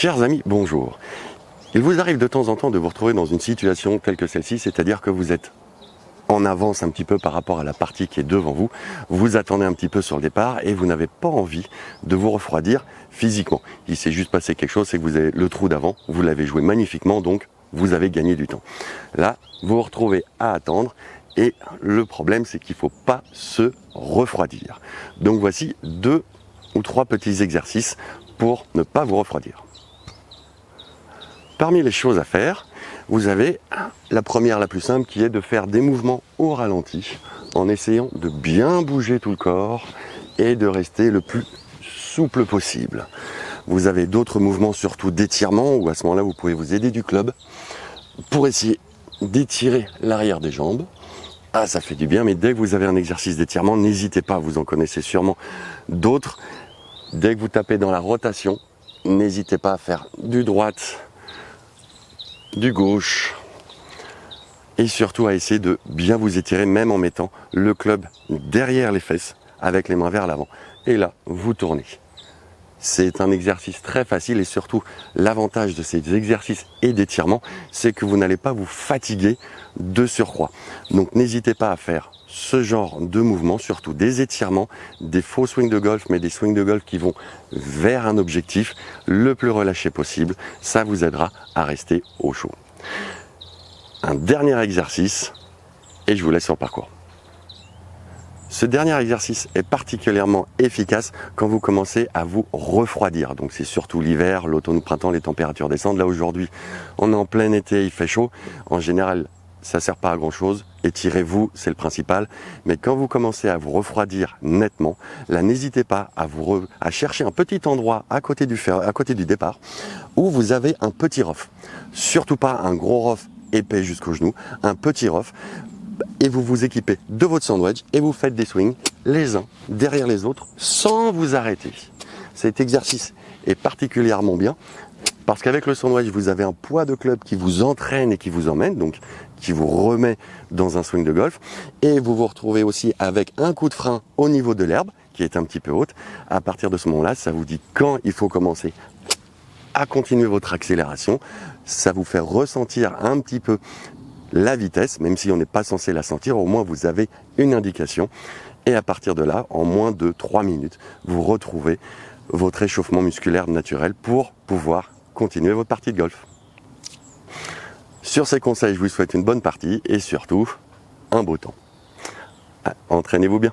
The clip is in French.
Chers amis, bonjour. Il vous arrive de temps en temps de vous retrouver dans une situation telle que celle-ci, c'est-à-dire que vous êtes en avance un petit peu par rapport à la partie qui est devant vous, vous attendez un petit peu sur le départ et vous n'avez pas envie de vous refroidir physiquement. Il s'est juste passé quelque chose, c'est que vous avez le trou d'avant, vous l'avez joué magnifiquement, donc vous avez gagné du temps. Là, vous vous retrouvez à attendre et le problème, c'est qu'il ne faut pas se refroidir. Donc voici 2 ou 3 petits exercices pour ne pas vous refroidir. Parmi les choses à faire, vous avez la première, la plus simple, qui est de faire des mouvements au ralenti en essayant de bien bouger tout le corps et de rester le plus souple possible. Vous avez d'autres mouvements, surtout d'étirement, où à ce moment-là, vous pouvez vous aider du club pour essayer d'étirer l'arrière des jambes. Ah, ça fait du bien, mais dès que vous avez un exercice d'étirement, n'hésitez pas, vous en connaissez sûrement d'autres. Dès que vous tapez dans la rotation, n'hésitez pas à faire du droite, du gauche et surtout à essayer de bien vous étirer même en mettant le club derrière les fesses avec les mains vers l'avant et là vous tournez. C'est un exercice très facile et surtout l'avantage de ces exercices et d'étirement, c'est que vous n'allez pas vous fatiguer de surcroît. Donc n'hésitez pas à faire ce genre de mouvement, surtout des étirements, des faux swings de golf, mais des swings de golf qui vont vers un objectif le plus relâché possible. Ça vous aidera à rester au chaud. Un dernier exercice et je vous laisse sur le parcours. Ce dernier exercice est particulièrement efficace quand vous commencez à vous refroidir. Donc c'est surtout l'hiver, l'automne, le printemps, les températures descendent. Là aujourd'hui, on est en plein été, il fait chaud. En général, ça ne sert pas à grand chose. Étirez-vous, c'est le principal. Mais quand vous commencez à vous refroidir nettement, là n'hésitez pas à chercher un petit endroit à côté du départ où vous avez un petit rough. Surtout pas un gros rough épais jusqu'au genou, un petit rough. Et vous vous équipez de votre sandwich et vous faites des swings les uns derrière les autres sans vous arrêter. Cet exercice est particulièrement bien parce qu'avec le sandwich, vous avez un poids de club qui vous entraîne et qui vous emmène, donc qui vous remet dans un swing de golf. Et vous vous retrouvez aussi avec un coup de frein au niveau de l'herbe qui est un petit peu haute. À partir de ce moment-là, ça vous dit quand il faut commencer à continuer votre accélération. Ça vous fait ressentir un petit peu la vitesse, même si on n'est pas censé la sentir, au moins vous avez une indication. Et à partir de là, en moins de 3 minutes, vous retrouvez votre échauffement musculaire naturel pour pouvoir continuer votre partie de golf. Sur ces conseils, je vous souhaite une bonne partie et surtout un beau temps. Entraînez-vous bien.